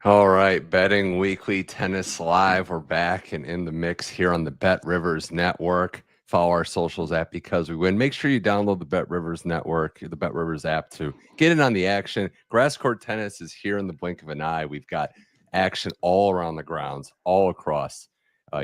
All right, Betting Weekly Tennis Live. We're back and in the mix here on the Bet Rivers Network. Follow our socials at Because We Win. Make sure you download the Bet Rivers Network, the Bet Rivers app to get in on the action. Grass court tennis is here in the blink of an eye. We've got action all around the grounds, all across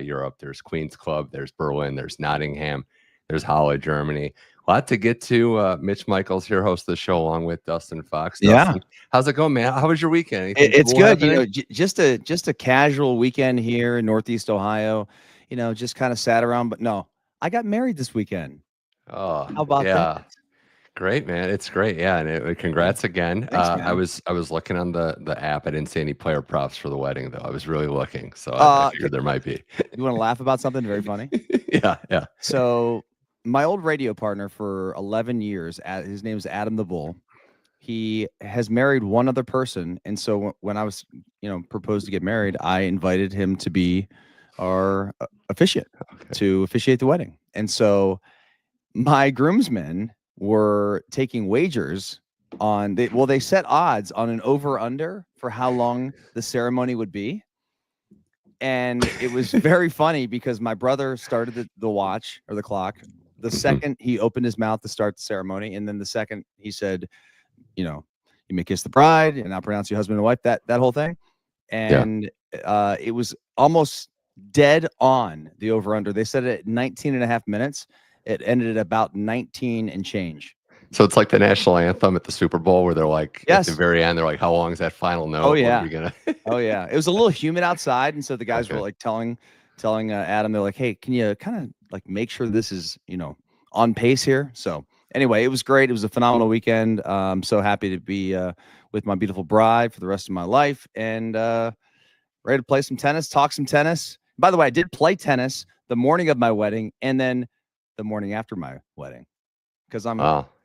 Europe. There's Queen's Club, there's Berlin, there's Nottingham, there's Halle, Germany. A lot to get to. Mitch Michaels here, host of the show, along with Dustin Fox. Yeah. Dustin, how's it going, man? How was your weekend? Anything It's cool good. happening? Just a casual weekend here in Northeast Ohio. Just kind of sat around. But no, I got married this weekend. Oh, How about yeah. that? Great, man. It's great. Yeah. And congrats again. Thanks, man. I was looking on the app. I didn't see any player props for the wedding, though. I was really looking. So I figured there might be. You want to laugh about something very funny? Yeah. So my old radio partner for 11 years, his name is Adam the Bull. He has married one other person. And so when I was, proposed to get married, I invited him to be our officiant to officiate the wedding. And so my groomsmen were taking wagers on they set odds on an over-under for how long the ceremony would be. And it was very funny because my brother started the watch or the clock. The second he opened his mouth to start the ceremony, and then the second he said, you may kiss the bride and not pronounce you husband and wife, that whole thing. And it was almost dead on the over-under. They said it at 19 and a half minutes. It ended at about 19 and change. So it's like the national anthem at the Super Bowl where they're like, yes, at the very end, they're like, how long is that final note? Oh, yeah. Oh, yeah. It was a little humid outside. And so the guys were like telling Adam, they're like, hey, can you kind of like make sure this is, on pace here? So anyway, it was great. It was a phenomenal weekend. I'm so happy to be with my beautiful bride for the rest of my life and ready to play some tennis, talk some tennis. By the way, I did play tennis the morning of my wedding and then the morning after my wedding because I'm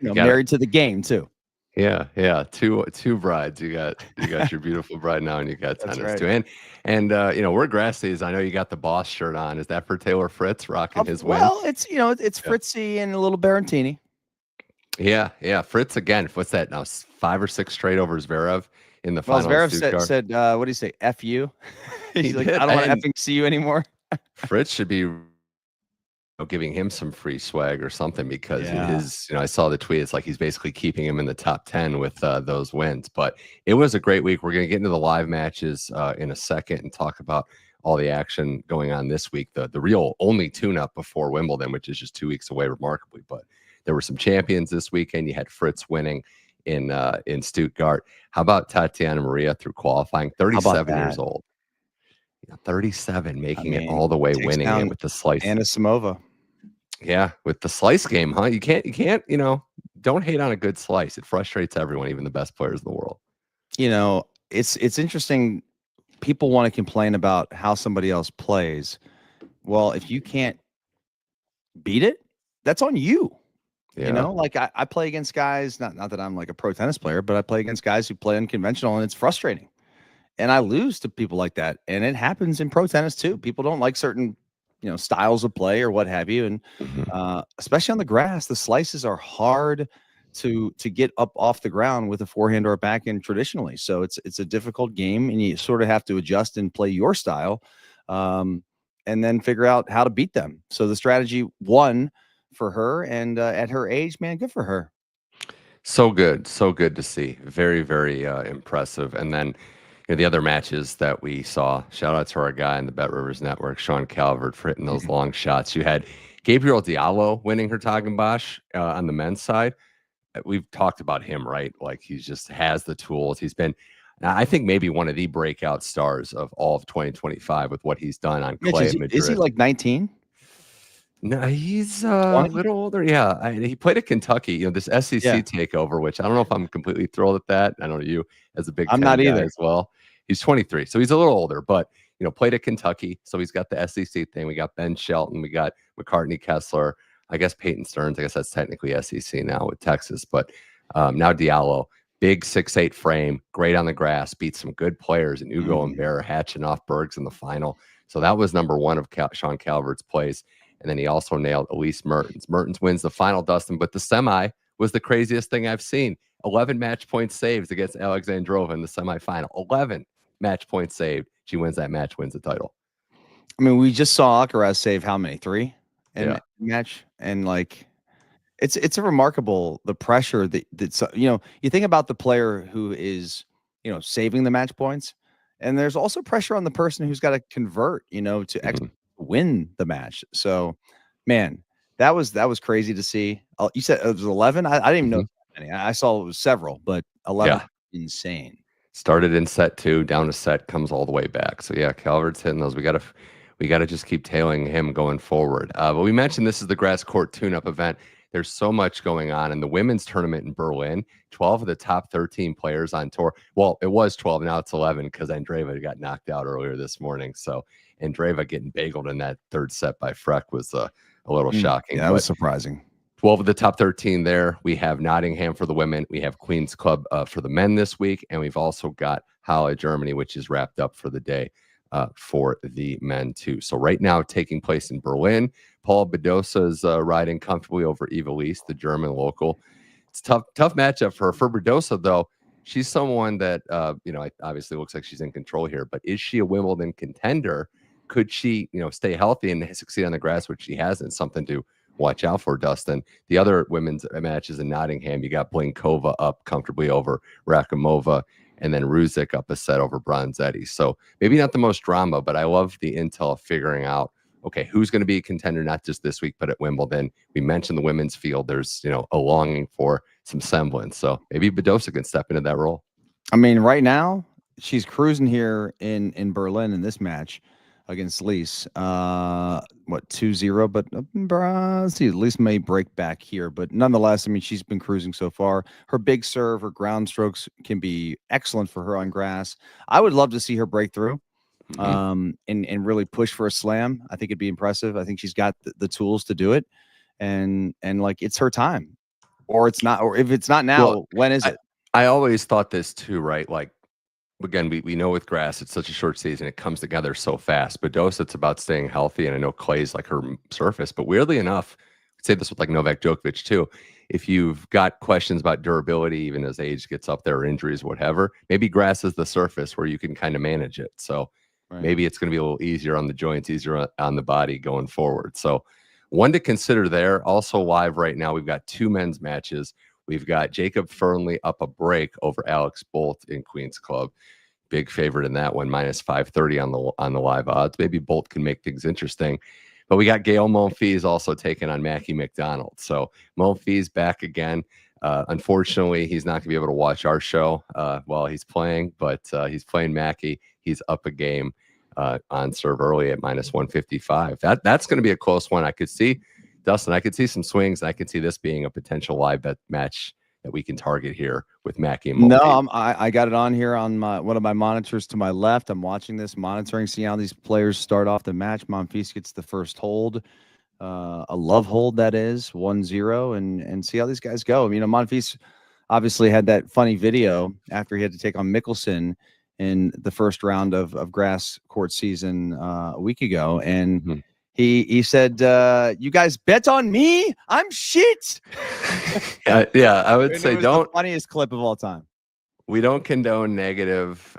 married to the game too. Yeah. Two brides. You got your beautiful bride now, and you got tennis too. And we're Grassies. I know you got the Boss shirt on. Is that for Taylor Fritz rocking his win? Well, it's Fritzy and a little Berrettini. Yeah. Fritz again. What's that now? 5 or 6 straight over Zverev in the final. Zverev said, what do you say? F you. He's like, I don't want to effing see you anymore. Fritz should be giving him some free swag or something because his, I saw the tweet. It's like he's basically keeping him in the top 10 with those wins. But it was a great week. We're going to get into the live matches in a second and talk about all the action going on this week. The real only tune-up before Wimbledon, which is just 2 weeks away, remarkably. But there were some champions this weekend. You had Fritz winning in Stuttgart. How about Tatiana Maria through qualifying? 37 years old. 37, making it all the way, winning it with the slice. Anisimova. Yeah, with the slice game, huh? You can't, don't hate on a good slice. It frustrates everyone, even the best players in the world. It's interesting. People want to complain about how somebody else plays. Well, if you can't beat it, that's on you. Yeah. Like I play against guys, not that I'm like a pro tennis player, but I play against guys who play unconventional, and it's frustrating. And I lose to people like that. And it happens in pro tennis too. People don't like certain, styles of play or what have you. And especially on the grass, the slices are hard to get up off the ground with a forehand or a backhand traditionally. So it's a difficult game, and you sort of have to adjust and play your style and then figure out how to beat them. So the strategy won for her. And at her age, man, good for her. So good to see. Very, very impressive. And then the other matches that we saw, shout out to our guy in the Bet Rivers Network, Sean Calvert, for hitting those long shots. You had Gabriel Diallo winning Hertogenbosch on the men's side. We've talked about him, right? Like he just has the tools. He's been, I think, maybe one of the breakout stars of all of 2025 with what he's done on clay at Madrid. Is he like 19? No, he's a little older. Yeah, he played at Kentucky. This SEC takeover, which I don't know if I'm completely thrilled at that. I know you as a big I'm not either as well. He's 23, so he's a little older, but played at Kentucky, so he's got the SEC thing. We got Ben Shelton, we got McCartney Kessler. I guess Peyton Stearns. I guess that's technically SEC now with Texas, but now Diallo, big 6'8" frame, great on the grass, beat some good players, and Ugo and Bear hatching off Bergs in the final. So that was number one of Sean Calvert's plays. And then he also nailed Elise Mertens. Mertens wins the final, Dustin, but the semi was the craziest thing I've seen. 11 match point saves against Alexandrova in the semifinal. 11. match point saved. She wins that match, wins the title. I mean, we just saw Alcaraz save how many? 3 in Yeah. the match, and like it's a remarkable the pressure that's you think about the player who is saving the match points, and there's also pressure on the person who's got to convert to win the match. So, man, that was crazy to see. You said it was 11. I didn't even know that many. I saw it was several, but 11, insane. Started in set 2, down to set, comes all the way back. So yeah, Calvert's hitting those. We gotta just keep tailing him going forward. But we mentioned this is the grass court tune-up event. There's so much going on in the women's tournament in Berlin. 12 of the top 13 players on tour. Well, it was 12, now it's 11 because Andreeva got knocked out earlier this morning. So Andreeva getting bageled in that third set by Freck was a little shocking. Yeah, that was surprising. 12 of the top 13 there. We have Nottingham for the women. We have Queen's Club for the men this week. And we've also got Halle, Germany, which is wrapped up for the day for the men too. So right now taking place in Berlin, Paula Badosa is riding comfortably over Eva Lys, the German local. It's tough matchup for her. For Badosa, though, she's someone that, obviously looks like she's in control here, but is she a Wimbledon contender? Could she, stay healthy and succeed on the grass, which she hasn't? Something to watch out for, Dustin. The other women's matches in Nottingham, you got Blinkova up comfortably over Rakimova, and then Ruzic up a set over Bronzetti. So maybe not the most drama, but I love the intel of figuring out, okay, who's going to be a contender, not just this week, but at Wimbledon. We mentioned the women's field. There's, a longing for some semblance. So maybe Badosa can step into that role. I mean, right now, she's cruising here in Berlin in this match against Lys. 2-0, but let's see, Lys may break back here, but nonetheless, I mean, she's been cruising so far. Her big serve, her ground strokes can be excellent for her on grass. I would love to see her break through and really push for a slam. I think it'd be impressive. I think she's got the tools to do it, and like it's her time, or it's not, or if it's not now, when is it? I always thought this too, right? Like, again, we know with grass, it's such a short season. It comes together so fast. Badosa, it's about staying healthy. And I know clay's like her surface. But weirdly enough, I'd say this with like Novak Djokovic too. If you've got questions about durability, even as age gets up there, or injuries, whatever, maybe grass is the surface where you can kind of manage it. So maybe it's going to be a little easier on the joints, easier on the body going forward. So one to consider there. Also live right now, we've got 2 men's matches. We've got Jakub Fernley up a break over Alex Bolt in Queen's Club. Big favorite in that one, minus 530 on the live odds. Maybe Bolt can make things interesting. But we got Gael Monfils also taking on Mackie McDonald. So Monfils back again. Unfortunately, he's not going to be able to watch our show while he's playing, but he's playing Mackie. He's up a game on serve early at minus 155. That's going to be a close one. I could see, Dustin, I could see some swings, and I could see this being a potential live bet match that we can target here with Mackie and Monfils. No, I got it on here on one of my monitors to my left. I'm watching this, monitoring, seeing how these players start off the match. Monfils gets the first hold, a love hold that is 1-0, and see how these guys go. Monfils obviously had that funny video after he had to take on Mickelson in the first round of grass court season a week ago, and he said, "You guys bet on me? I'm shit." Yeah, I would say don't. The funniest clip of all time. We don't condone negative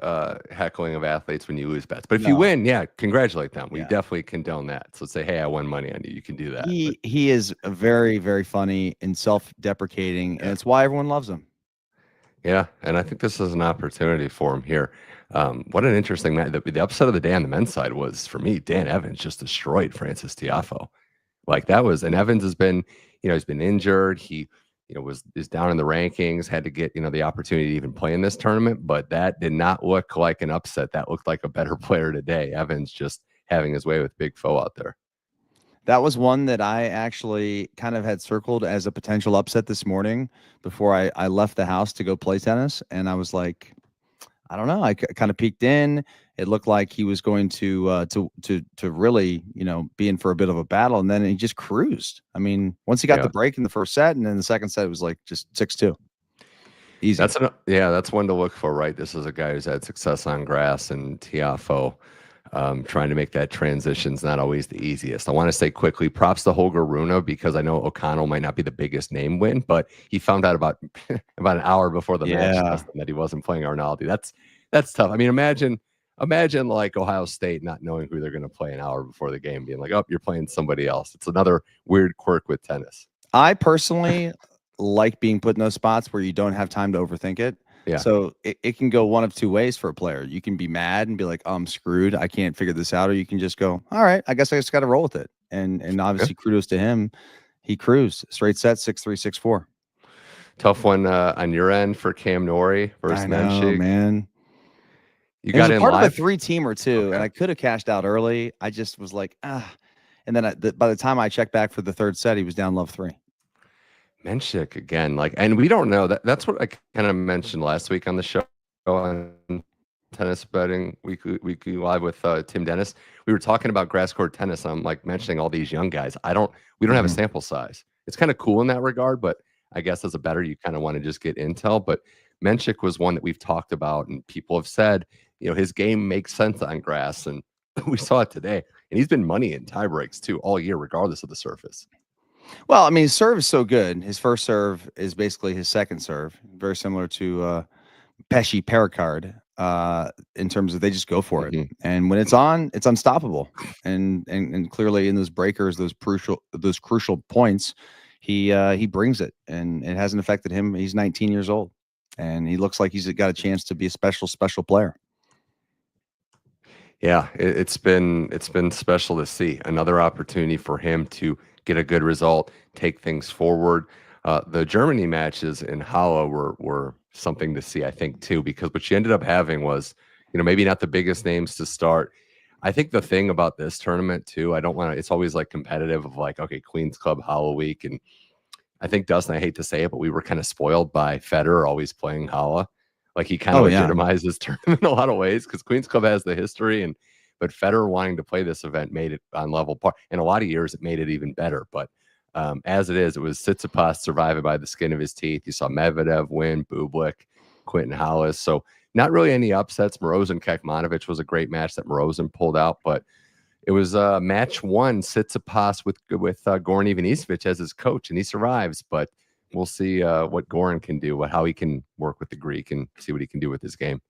heckling of athletes when you lose bets, but if you win, congratulate them. We definitely condone that. So say, "Hey, I won money on you." You can do that. He is very, very funny and self-deprecating, and it's why everyone loves him. Yeah, and I think this is an opportunity for him here. What an interesting match. The upset of the day on the men's side was, for me, Dan Evans just destroyed Francis Tiafoe. Like that was, and Evans has been, he's been injured. He, is down in the rankings, had to get, the opportunity to even play in this tournament, but that did not look like an upset. That looked like a better player today. Evans just having his way with Big Foe out there. That was one that I actually kind of had circled as a potential upset this morning before I left the house to go play tennis. And I was like, I don't know. I kind of peeked in. It looked like he was going to really, be in for a bit of a battle. And then he just cruised. I mean, once he got the break in the first set, and then the second set, it was like just 6-2. Easy. That's one to look for, right? This is a guy who's had success on grass, and Tiafoe trying to make that transition is not always the easiest. I want to say quickly, props to Holger Rune, because I know O'Connell might not be the biggest name win, but he found out about an hour before the match that he wasn't playing Arnaldi. That's tough. I mean, imagine imagine like Ohio State not knowing who they're going to play an hour before the game, being like, oh, you're playing somebody else. It's another weird quirk with tennis. I personally like being put in those spots where you don't have time to overthink it. Yeah. So it can go one of two ways for a player. You can be mad and be like, oh, I'm screwed. I can't figure this out. Or you can just go, all right, I guess I just got to roll with it. And obviously kudos to him. He cruised straight set 6-3, 6-4. Tough one on your end for Cam Norrie versus Mensik. Man. You got in part live? of a 3-teamer too, and I could have cashed out early. I just was like, and then by the time I checked back for the third set, he was down love 3. Mensik again, and we don't know that's what I kind of mentioned last week on the show on Tennis Betting Weekly Live with Tim Dennis. We were talking about grass court tennis. I'm like mentioning all these young guys. We don't have a sample size. It's kind of cool in that regard, but I guess as a bettor, you kind of want to just get intel. But Mensik was one that we've talked about, and people have said, his game makes sense on grass, and we saw it today. And he's been money in tie breaks too all year, regardless of the surface. Well, I mean, his serve is so good. His first serve is basically his second serve, very similar to Pesci Pericard in terms of they just go for it. And when it's on, it's unstoppable. And clearly in those breakers, those crucial points, he brings it, and it hasn't affected him. He's 19 years old, and he looks like he's got a chance to be a special player. Yeah, it's been special to see another opportunity for him to get a good result, take things forward. The Germany matches in Halle were something to see, I think, too, because what she ended up having was, maybe not the biggest names to start. I think the thing about this tournament too, it's always like competitive of like, okay, Queen's Club Halle week. And I think, Dustin, I hate to say it, but we were kind of spoiled by Federer always playing Halle. Like he kind of legitimized this tournament in a lot of ways because Queen's Club has the history, but Federer wanting to play this event made it on level par. In a lot of years, it made it even better. But as it is, it was Tsitsipas surviving by the skin of his teeth. You saw Medvedev win, Bublik, Quentin Hallis. So not really any upsets. Morozin Kekmanovic was a great match that Morozin pulled out, but it was match one, Tsitsipas with Goran Ivanisevic as his coach, and he survives. But we'll see what Goran can do, how he can work with the Greek, and see what he can do with his game.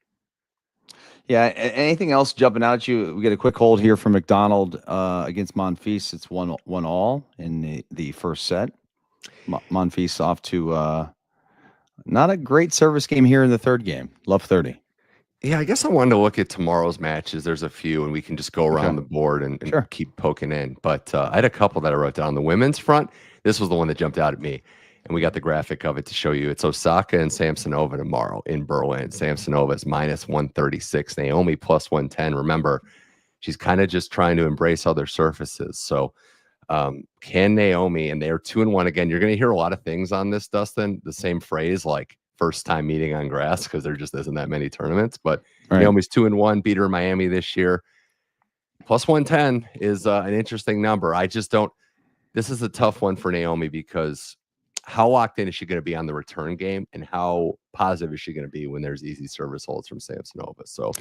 Yeah. Anything else jumping out at you? We get a quick hold here from McDonald against Monfils. It's 1-1 in the first set. Monfils off to not a great service game here in the third game. Love 30. Yeah, I guess I wanted to look at tomorrow's matches. There's a few, and we can just go around the board and keep poking in. But I had a couple that I wrote down. On the women's front, this was the one that jumped out at me. And we got the graphic of it to show you. It's Osaka and Samsonova tomorrow in Berlin. Samsonova is -136. Naomi +110. Remember, she's kind of just trying to embrace other surfaces. So can Naomi, and they're 2-1 again. You're going to hear a lot of things on this, Dustin. The same phrase, like first time meeting on grass, because there just isn't that many tournaments. But Naomi's 2-1, beat her in Miami this year. +110 is an interesting number. I just don't. This is a tough one for Naomi because how locked in is she going to be on the return game, and how positive is she going to be when there's easy service holds from Samsonova? So,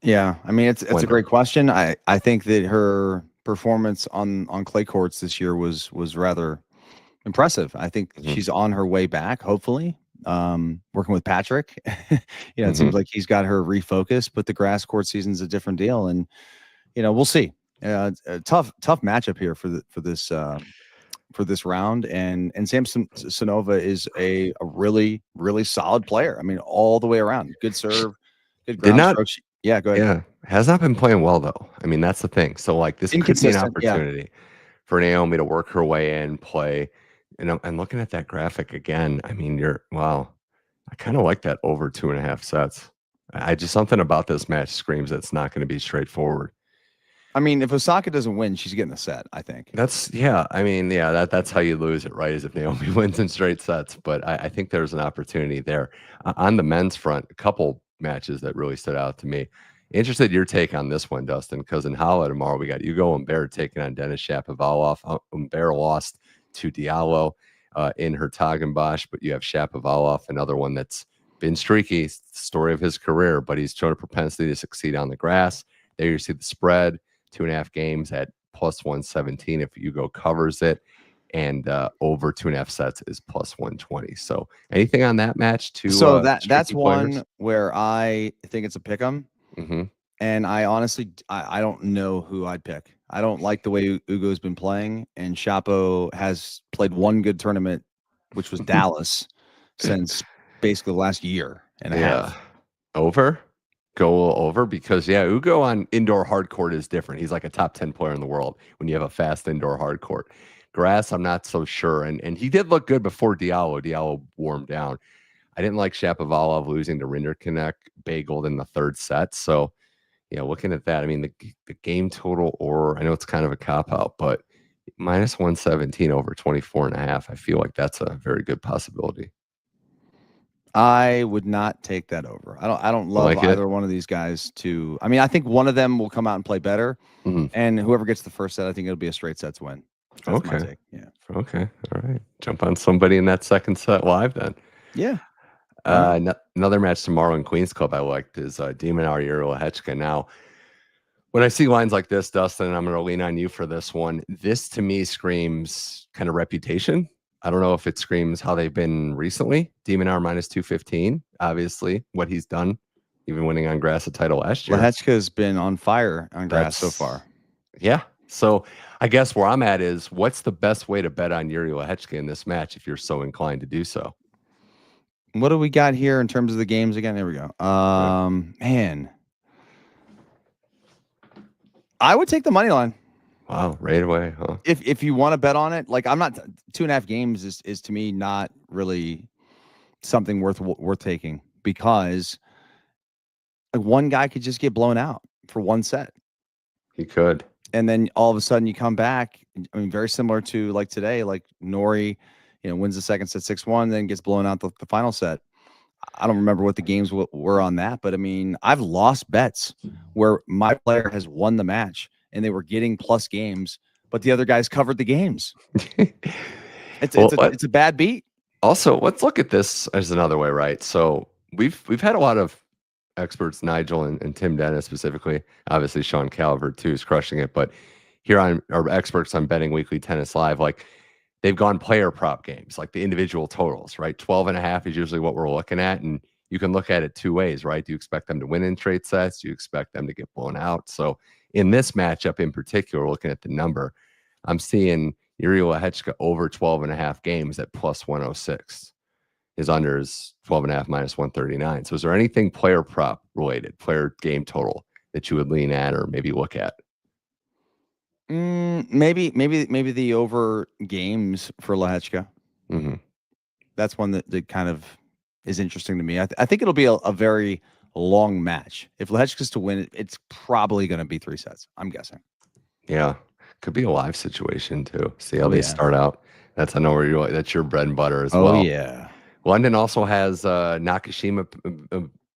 yeah, I mean, it's a great question. I think that her performance on clay courts this year was rather impressive. I think she's on her way back, hopefully. Working with Patrick, it seems like he's got her refocused, but the grass court season's a different deal, and we'll see. A tough matchup here for this round, and Samsonova is a really, really solid player. I mean, all the way around. Good serve, good ground stroke. Yeah, go ahead. Yeah, has not been playing well though. I mean, that's the thing. So like this could be an opportunity for Naomi to work her way in, play. And I'm looking at that graphic again. I mean, I kind of like that over 2.5 sets. I just, something about this match screams it's not going to be straightforward. I mean, if Osaka doesn't win, she's getting a set, I think. That's how you lose it, right? Is if Naomi wins in straight sets. But I think there's an opportunity there. On the men's front, a couple matches that really stood out to me. Interested your take on this one, Dustin, because in Halle tomorrow, we got Hugo Humbert taking on Denis Shapovalov. Humbert lost to Diallo in Hertogenbosch, but you have Shapovalov, another one that's been streaky, story of his career, but he's shown a propensity to succeed on the grass. There you see the spread. 2.5 games at +117 if Hugo covers it, and over 2.5 sets is +120. So anything on that match too? So that's one where I think it's a pick 'em. And I honestly, I don't know who I'd pick. I don't like the way Ugo's been playing, and Shapo has played one good tournament, which was Dallas, since basically the last year and a half. Go over because Ugo on indoor hard court is different. He's like a top 10 player in the world when you have a fast indoor hard court. Grass, I'm not so sure. And he did look good before Diallo. Diallo warmed down. I didn't like Shapovalov losing to Rinderknecht, bageled in the third set. So, looking at that, I mean, the game total, or I know it's kind of a cop-out, but minus 117 over 24.5, I feel like that's a very good possibility. I would not take that over. I don't love either one of these guys to. I mean, I think one of them will come out and play better, and whoever gets the first set, I think it'll be a straight sets win. That's my take. Yeah. Okay. All right. Jump on somebody in that second set live then. Yeah. Another match tomorrow in Queens Club I liked is Minaur Lehecka. Now, when I see lines like this, Dustin, I'm going to lean on you for this one. This to me screams kind of reputation. I don't know if it screams how they've been recently. Minaur minus 215, obviously, what he's done, even winning on grass a title last year. Lehecka's been on fire on grass so far. Yeah. So I guess where I'm at is, what's the best way to bet on Jiri Lehecka in this match if you're so inclined to do so? What do we got here in terms of the games again? There we go. Man, I would take the money line. Wow, right away, huh? If you want to bet on it, like I'm not 2.5 games is to me not really something worth taking, because one guy could just get blown out for one set. He could. And then all of a sudden you come back. I mean, very similar to like today, like Norrie, wins the second set 6-1, then gets blown out the final set. I don't remember what the games were on that, but I mean, I've lost bets where my player has won the match and they were getting plus games, but the other guys covered the games. It's a bad beat. Also, let's look at this as another way, right? So we've had a lot of experts, Nigel and Tim Dennis specifically. Obviously, Sean Calvert too is crushing it. But here on our experts on Betting Weekly Tennis Live, like, they've gone player prop games, like the individual totals, right? 12.5 is usually what we're looking at. And you can look at it two ways, right? Do you expect them to win in straight sets? Do you expect them to get blown out? So in this matchup in particular, looking at the number, I'm seeing Jiri Lehecka over 12.5 games at plus 106. His under is 12.5 minus 139. So is there anything player prop related, player game total, that you would lean at or maybe look at? Maybe the over games for Lehecka. That's one that kind of is interesting to me. I think it'll be a very long match. If Lehecka's to win it, it's probably going to be 3 sets, I'm guessing. Yeah, could be a live situation too. See how they start out. That's that's your bread and butter as well. Oh yeah. London also has Nakashima.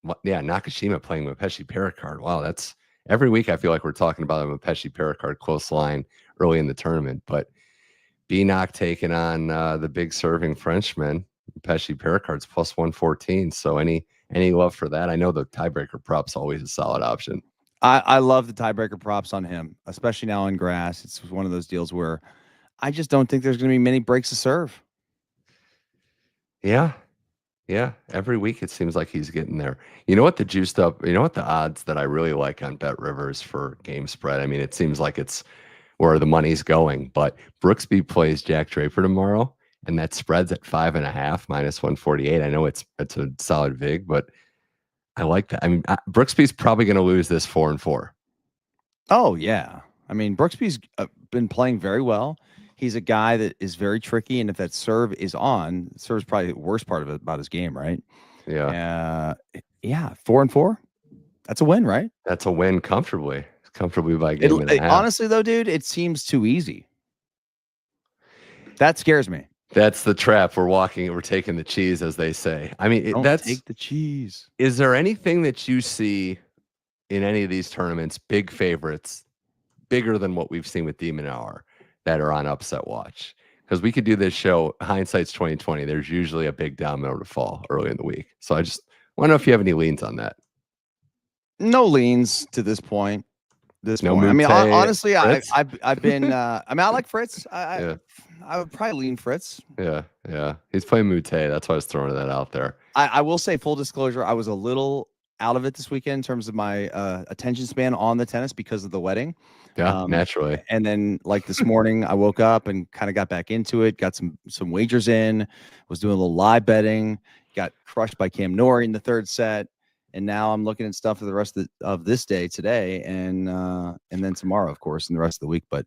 Nakashima playing with Pesci Pericard. Wow, that's every week. I feel like we're talking about him with Pesci Pericard close line early in the tournament. But Binock taking on the big serving Frenchman. Pesci Pericard's plus 114. So any love for that? I know the tiebreaker prop's always a solid option. I love the tiebreaker props on him, especially now in grass. It's one of those deals where I just don't think there's going to be many breaks to serve. Yeah. Every week it seems like he's getting there. You know what the odds that I really like on Bet Rivers for game spread? I mean, it seems like it's where the money's going, but Brooksby plays Jack Draper tomorrow, and that spread's at 5.5 minus 148. I know it's a solid vig, but I like that. I mean, Brooksby's probably going to lose this 4-4. Oh yeah. I mean, Brooksby's been playing very well. He's a guy that is very tricky, and if that serve is on, serve is probably the worst part of it about his game, right? Yeah. 4-4. That's a win, right? That's a win comfortably by game and a half. Honestly, though, dude, it seems too easy. That scares me. That's the trap. We're taking the cheese, as they say. I mean, take the cheese. Is there anything that you see in any of these tournaments, big favorites, bigger than what we've seen with Minaur, that are on upset watch? Because we could do this show, hindsight's 2020. There's usually a big domino to fall early in the week. So I just want to know if you have any leans on that. No leans to this point. No point. I mean, honestly, Fritz? I've been. I mean, I like Fritz. I would probably lean Fritz. Yeah. He's playing Mute. That's why I was throwing that out there. I will say, full disclosure, I was a little out of it this weekend in terms of my attention span on the tennis because of the wedding. Yeah, naturally. And then like this morning, I woke up and kind of got back into it. Got some wagers in. Was doing a little live betting. Got crushed by Norrie in the third set. And now I'm looking at stuff for the rest of this day today, and then tomorrow, of course, and the rest of the week. But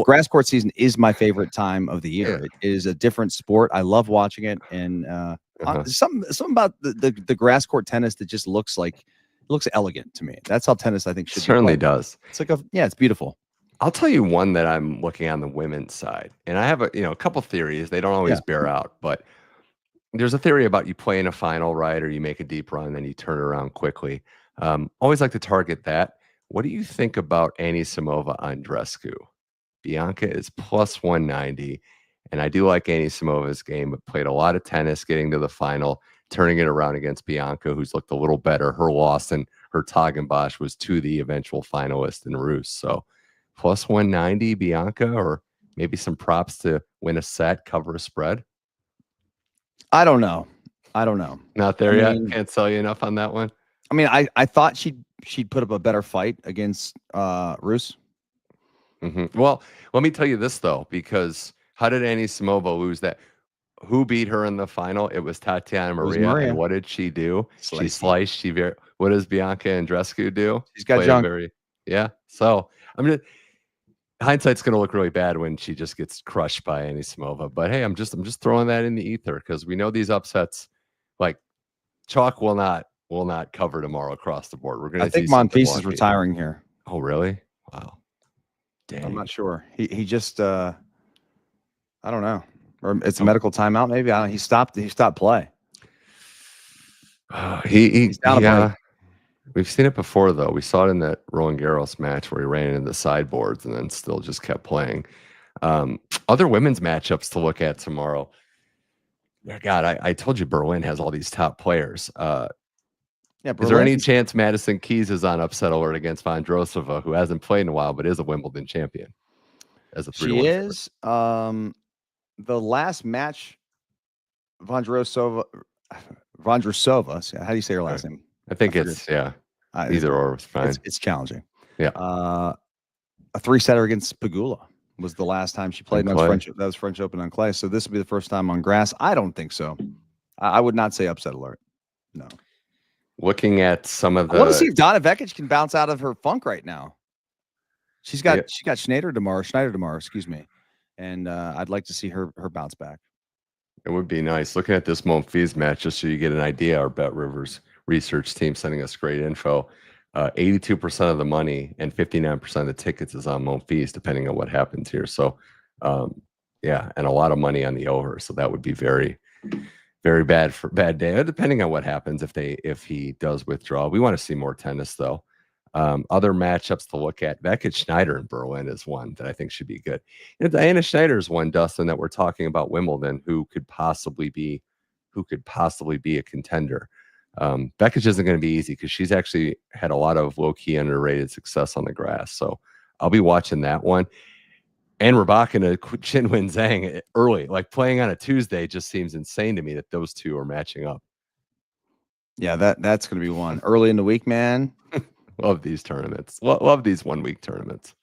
grass court season is my favorite time of the year. Yeah. It is a different sport. I love watching it, and something about the grass court tennis that just looks elegant to me. That's how tennis, I think, should certainly does. It's like it's beautiful. I'll tell you one that I'm looking on the women's side, and I have a couple theories. They don't always bear out, but there's a theory about you play in a final, right? Or you make a deep run, then you turn it around quickly. Always like to target that. What do you think about Anisimova Andreescu? Bianca is plus 190. And I do like Anisimova's game, but played a lot of tennis getting to the final, turning it around against Bianca, who's looked a little better. Her loss and her Tagenbosch was to the eventual finalist in Roos. So plus 190 Bianca, or maybe some props to win a set, cover a spread. I don't know. Not there yet. Can't sell you enough on that one. I mean, I thought she'd put up a better fight against Roos. Mm-hmm. Well, let me tell you this though, because how did Anisimova lose that? Who beat her in the final? It was Tatiana Maria. And what did she do? She sliced. What does Bianca Andreescu do? She's got junk. So hindsight's going to look really bad when she just gets crushed by Anisimova. But hey, I'm just throwing that in the ether because we know these upsets, like chalk will not cover tomorrow across the board. We're going to. I think Monfils is retiring here. Oh, really? Wow. Dang. I'm not sure. He just I don't know, or it's a medical timeout maybe. I don't. He stopped play. He's down. We've seen it before, though. We saw it in that Roland Garros match where he ran into the sideboards and then still just kept playing. Other women's matchups to look at tomorrow. God, I told you Berlin has all these top players. Is there any chance Madison Keys is on upset alert against Vondrousova, who hasn't played in a while but is a Wimbledon champion? As a she is. The last match, Vondrousova. How do you say her last name? I think it's either or is fine. It's challenging. Yeah. A 3-setter against Pegula was the last time she played. That was French Open on clay. So this will be the first time on grass. I don't think so. I would not say upset alert. No. Looking at some of the. I want to see if Donna Vekic can bounce out of her funk right now. She got Schneider tomorrow. Excuse me, and I'd like to see her bounce back. It would be nice. Looking at this Monfils match, just so you get an idea, our Bet Rivers research team sending us great info. 82% of the money and 59% of the tickets is on Monfils, depending on what happens here. So, and a lot of money on the over. So that would be very, very bad day, depending on what happens if he does withdraw. We want to see more tennis, though. Other matchups to look at, Vekic Schneider in Berlin is one that I think should be good. Diana Schneider is one, Dustin, that we're talking about Wimbledon, who could possibly be a contender. Vekic isn't going to be easy because she's actually had a lot of low-key underrated success on the grass. So I'll be watching that one. And Rybakina Qinwen Zhang early, like playing on a Tuesday, just seems insane to me that those two are matching up. Yeah, that's going to be one early in the week, man. Love these tournaments. Love these 1 week tournaments.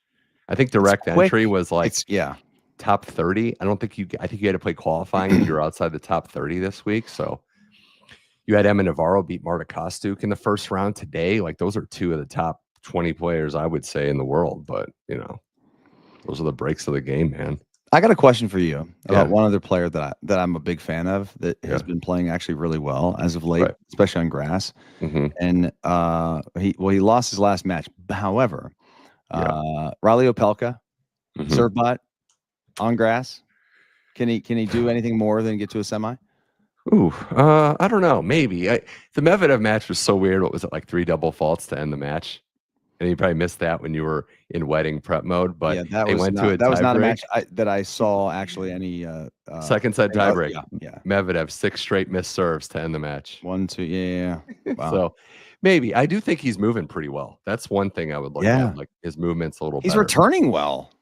I think direct entry was like top 30. I think you had to play qualifying if you're outside the top 30 this week. So you had Emma Navarro beat Marta Kostyuk in the first round today. Like those are two of the top 20 players, I would say, in the world. But those are the breaks of the game, man. I got a question for you about one other player that I'm a big fan of that has been playing actually really well as of late, especially on grass. Mm-hmm. And he lost his last match. However, Riley Opelka, serve bot on grass. Can he do anything more than get to a semi? Ooh, I don't know. Maybe the Medvedev match was so weird. What was it, like 3 double faults to end the match? And you probably missed that when you were in wedding prep mode. But that was not a match that I saw actually any second set tiebreak. Yeah. Medvedev 6 straight missed serves to end the match. 1, 2, yeah. Wow. So maybe I do think he's moving pretty well. That's one thing I would look at. Like his movement's a little. He's better. returning well.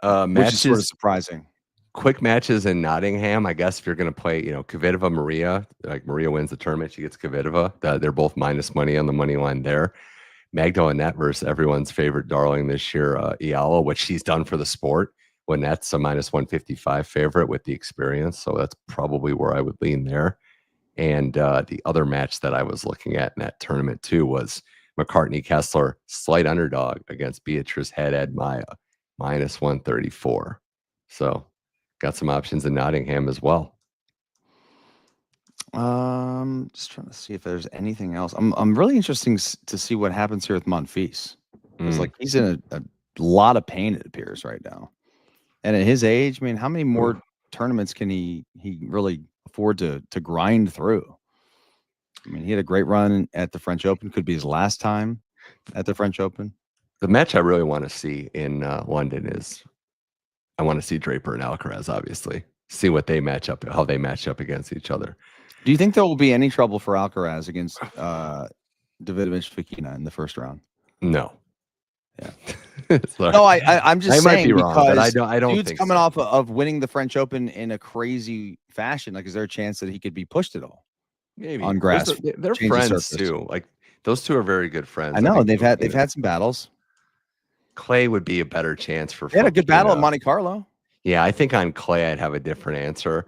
Which is sort of surprising. quick matches in Nottingham. I guess if you're going to play, Kvitova, Maria, like Maria wins the tournament, she gets Kvitova. They're both minus money on the money line there. Magdo and Net versus everyone's favorite darling this year, Ialo, what she's done for the sport. When that's a minus 155 favorite with the experience. So that's probably where I would lean there. And the other match that I was looking at in that tournament too was McCartney Kessler, slight underdog against Beatrice Haddad Maya, minus 134. So got some options in Nottingham as well. Just trying to see if there's anything else. I'm really interested to see what happens here with Monfils. Because like he's in a lot of pain, it appears, right now. And at his age, I mean, how many more tournaments can he really afford to grind through? I mean, he had a great run at the French Open. Could be his last time at the French Open. The match I really want to see in London is I want to see Draper and Alcaraz, obviously. See what they match up, how they match up against each other. Do you think there will be any trouble for Alcaraz against Davidovich Fokina in the first round? No. Yeah. No, I'm just saying, might be wrong, but I don't dude's think coming so. off of winning the French Open in a crazy fashion. Like, is there a chance that he could be pushed at all? Maybe on grass. They're friends too. Like those two are very good friends. I know they've had some battles. Clay would be a better chance for. They had a good battle at Monte Carlo. Yeah, I think on Clay I'd have a different answer.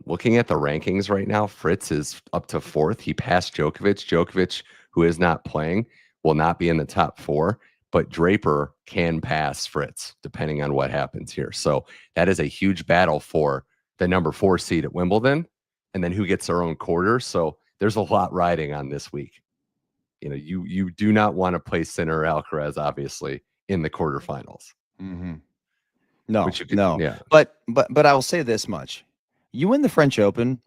Looking at the rankings right now, Fritz is up to 4th. He passed Djokovic. Djokovic, who is not playing, will not be in the top 4. But Draper can pass Fritz, depending on what happens here. So that is a huge battle for the number 4 seed at Wimbledon, and then who gets their own quarter. So there's a lot riding on this week. You do not want to play Sinner or Alcaraz, obviously, in the quarterfinals. Mm-hmm. No. Yeah. But I will say this much: you win the French Open.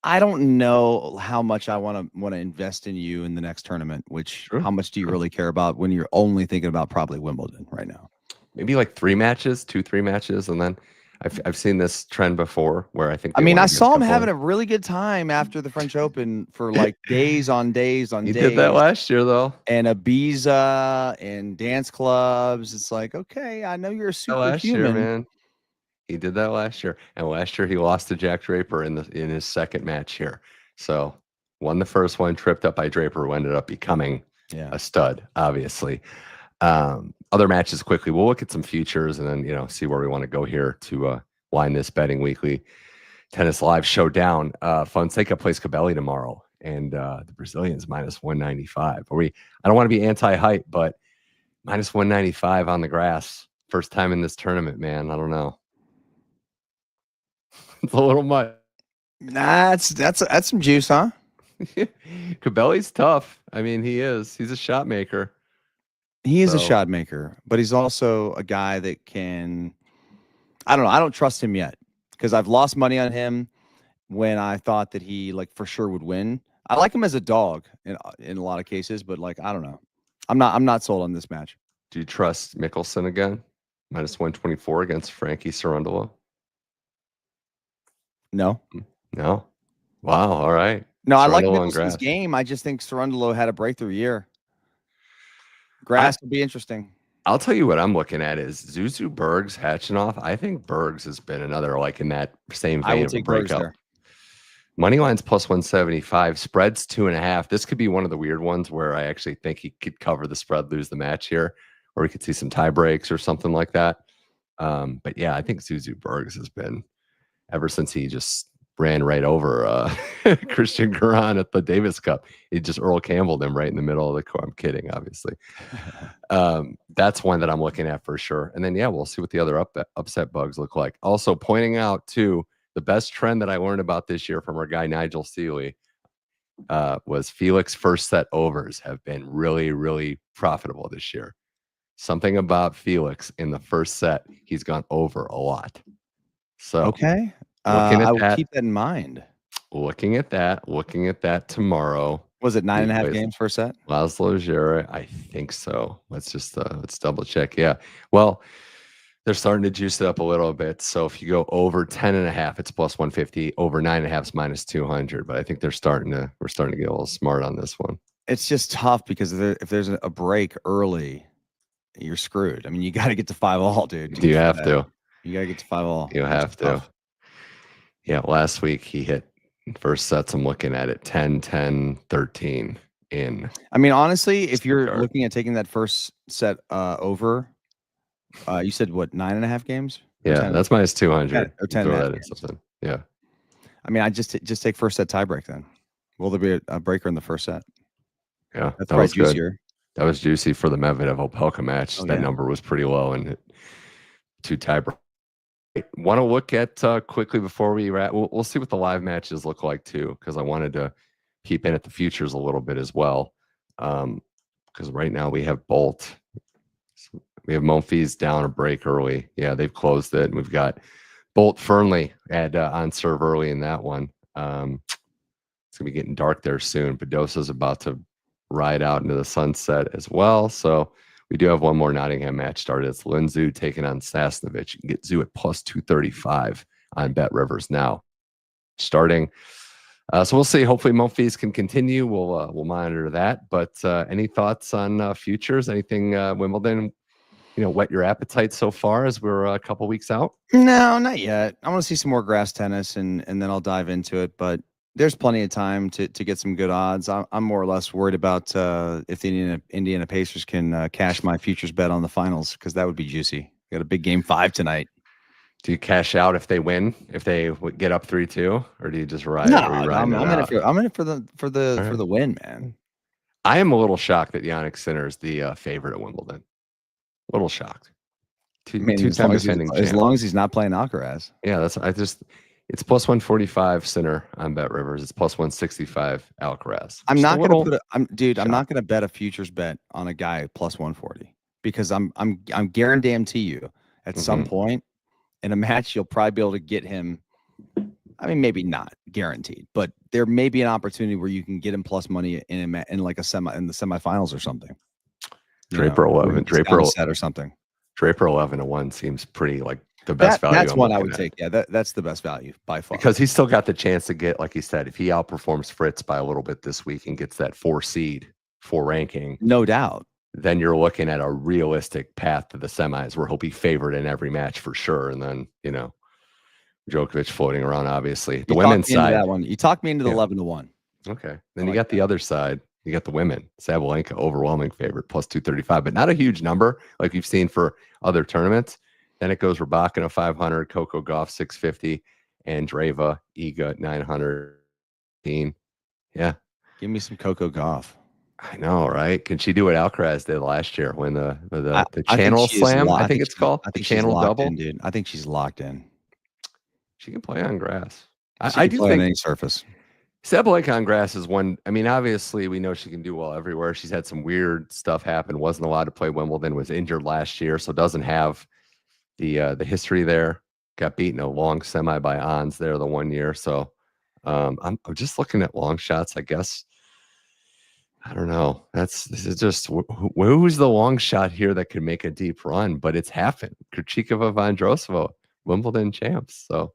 I don't know how much I want to invest in you in the next tournament. How much do you really care about when you're only thinking about probably Wimbledon right now? Maybe like 3 matches, 2-3 matches, and then I've seen this trend before where I think. I saw him having a really good time after the French Open for like days on days on days. He did that last year though. And Ibiza and dance clubs. It's like, okay, I know you're a superhuman, man. He did that last year, and last year he lost to Jack Draper in his second match here. So won the first one, tripped up by Draper, who ended up becoming a stud, obviously. Other matches quickly. We'll look at some futures and then see where we want to go here to wind this betting weekly tennis live showdown. Fonseca plays Cabelli tomorrow, and the Brazilians minus 195. I don't want to be anti-hype, but minus 195 on the grass, first time in this tournament, man. I don't know. It's a little much. That's some juice, huh? Cabelli's tough. I mean, he's a shot maker. He is a shot maker, but he's also a guy that can. I don't know. I don't trust him yet because I've lost money on him when I thought that he for sure would win. I like him as a dog in a lot of cases, but I don't know. I'm not sold on this match. Do you trust Mickelson again? Minus 124 against Frankie Cerundolo? No. Wow. All right. No, I like Mickelson's game. I just think Cerundolo had a breakthrough year. Grass will be interesting. I'll tell you what I'm looking at is Zuzu, Bergs, Hatchinoff. I think Bergs has been another in that same vein of a breakout. Money line's plus 175. Spread's 2.5. This could be one of the weird ones where I actually think he could cover the spread, lose the match here, or we could see some tie breaks or something like that. But yeah, I think Zuzu Bergs has been, ever since he just ran right over Christian Garon at the Davis Cup. He just Earl Campbelled him right in the middle of the court. I'm kidding, obviously. That's one that I'm looking at for sure. And then, we'll see what the other upset bugs look like. Also pointing out, too, the best trend that I learned about this year from our guy Nigel Seeley was Felix first set overs have been really, really profitable this year. Something about Felix in the first set, he's gone over a lot. So okay. I will keep that in mind. Looking at that tomorrow. Was it 9.5 games per set? Laszlo Jiri, I think so. Let's double check. Yeah. Well, they're starting to juice it up a little bit. So if you go over 10.5, it's plus 150. Over 9.5 is minus 200. But I think we're starting to get a little smart on this one. It's just tough because if there's a break early, you're screwed. I mean, you got to get to 5-all, dude. You have to. You gotta get to 5-all. You have to. Yeah, last week he hit first sets. I'm looking at it 10, 10, 13 in. I mean, honestly, if you're Stuttgart. looking at taking that first set over, you said what, 9.5 games? Yeah, that's minus 200. Or 10 Throw and a that half in something. Yeah. I mean, I just take first set tiebreak then. Will there be a breaker in the first set? Yeah, that's that probably was juicier. Good. That was juicy for the Medvedev-Opelka match. That number was pretty low and 2 tiebreak. Want to look at quickly before we wrap? We'll see what the live matches look like too, because I wanted to peep in at the futures a little bit as well. Because right now we have Bolt. We have Monfils down a break early. Yeah, they've closed it. And we've got Bolt Fernley at on serve early in that one. It's gonna be getting dark there soon. Badosa's about to ride out into the sunset as well. So we do have one more Nottingham match started. It's Linzhu taking on Sasnovich. You can get Zhu at plus 235 on Bet Rivers now. Starting. So we'll see. Hopefully Monfils can continue. We'll monitor that. But any thoughts on futures? Anything Wimbledon, whet your appetite so far as we're a couple weeks out? No, not yet. I want to see some more grass tennis and then I'll dive into it. But there's plenty of time to get some good odds. I'm more or less worried about if the Indiana Pacers can cash my futures bet on the finals, because that would be juicy. Got a big game 5 tonight. Do you cash out if they win? If they get up 3-2, or do you just ride? No, I'm in it for the win, man. I am a little shocked that Jannik Sinner is the favorite at Wimbledon. A little shocked. Two-time defending champ. As long as he's not playing Alcaraz. Yeah, it's plus 145 Sinner on Bet Rivers. It's plus 165 Alcaraz. I'm not gonna bet a futures bet on a guy plus 140, because I'm guarantee you at some point in a match you'll probably be able to get him. I mean, maybe not guaranteed, but there may be an opportunity where you can get him plus money in the semifinals or something. Draper 11, Draper set or something. Draper 11-1 seems pretty like the best value. That's one I would take. Yeah, that's the best value by far. Because he's still got the chance to get, like he said, if he outperforms Fritz by a little bit this week and gets that 4 ranking, no doubt, then you're looking at a realistic path to the semis where he'll be favored in every match for sure. And then, Djokovic floating around, obviously. The women's side. That one. You talked me into the 11-1. Okay. Then you got the other side. You got the women. Sabalenka, overwhelming favorite, plus 235, but not a huge number like we've seen for other tournaments. Then it goes Rybakina 500, Coco Gauff 650, and Dreva, Iga 900. Yeah. Give me some Coco Gauff. I know, right? Can she do what Alcaraz did last year when the Channel Slam? I think it's called. I think the Channel Double. Dude. I think she's locked in. She can play on grass. I do play on any surface. Sabalenka on grass is one. I mean, obviously, we know she can do well everywhere. She's had some weird stuff happen. Wasn't allowed to play Wimbledon. Was injured last year, so doesn't have the history there. Got beaten a long semi by Ons there the one year. So I'm just looking at long shots. I guess I don't know. This is just who's the long shot here that could make a deep run, but it's happened. Krejcikova, Vondrousova, Wimbledon champs. So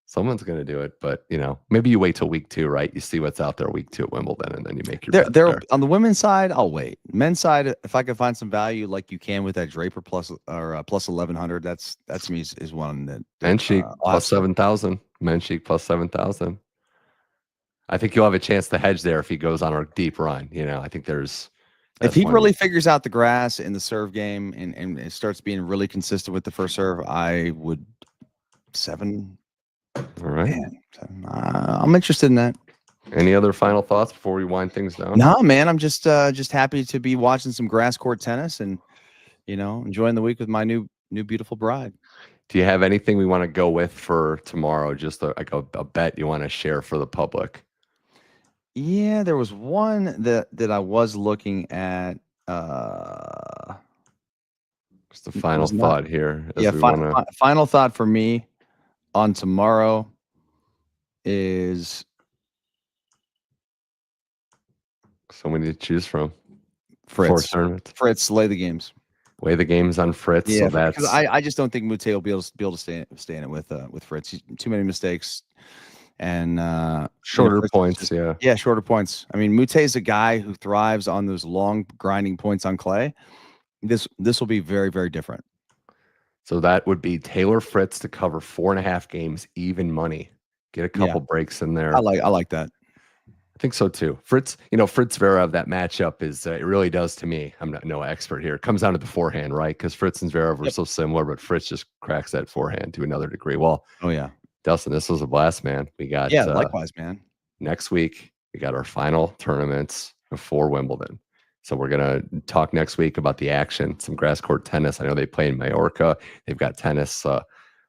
someone's going to do it, but maybe you wait till week 2, right? You see what's out there week 2 at Wimbledon, and then you make your. There on the women's side, I'll wait. Men's side, if I can find some value like you can with that Draper plus 1100, that's to me is one that. Mensik plus 7,000. Mensik plus 7,000. I think you'll have a chance to hedge there if he goes on a deep run. I think there's. If he really figures out the grass in the serve game and it starts being really consistent with the first serve, I would 7. All right. Man, I'm interested in that. Any other final thoughts before we wind things down? No, man. I'm just happy to be watching some grass court tennis and enjoying the week with my new beautiful bride. Do you have anything we want to go with for tomorrow? Just a bet you want to share for the public? Yeah, there was one that I was looking at. Just a final thought here. Final thought for me on tomorrow is so many to choose from. Fritz, lay the games. Lay the games on Fritz. Yeah, so that's. Because I just don't think Mute will be able to stay in it with Fritz. Too many mistakes and shorter points. Yeah, shorter points. I mean, Mute is a guy who thrives on those long grinding points on clay. This will be very, very different. So that would be Taylor Fritz to cover 4.5 games, even money. Get a couple breaks in there. I like that. I think so too. Fritz Zverev, that matchup is it really does to me. I'm not no expert here. It comes down to the forehand, right? Because Fritz and Zverev were so similar, but Fritz just cracks that forehand to another degree. Well, oh yeah, Dustin, this was a blast, man. We got likewise, man. Next week we got our final tournaments before Wimbledon. So we're gonna talk next week about the action, some grass court tennis. I know they play in Mallorca. They've got tennis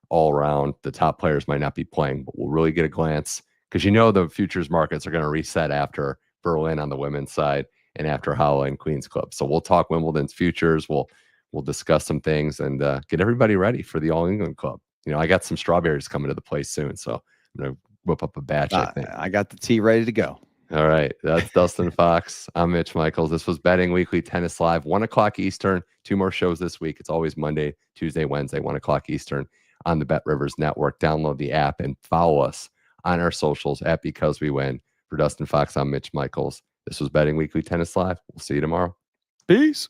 all around. The top players might not be playing, but we'll really get a glance. Because the futures markets are going to reset after Berlin on the women's side and after Halle and Queens Club. So we'll talk Wimbledon's futures. We'll discuss some things and get everybody ready for the All England Club. I got some strawberries coming to the place soon, so I'm going to whip up a batch. I think I got the tea ready to go. All right, that's Dustin Fox. I'm Mitch Michaels. This was Betting Weekly Tennis Live, 1:00 Eastern. 2 more shows this week. It's always Monday, Tuesday, Wednesday, 1:00 Eastern on the Bet Rivers Network. Download the app and follow us on our socials at Because We Win. For Dustin Fox, I'm Mitch Michaels. This was Betting Weekly Tennis Live. We'll see you tomorrow. Peace.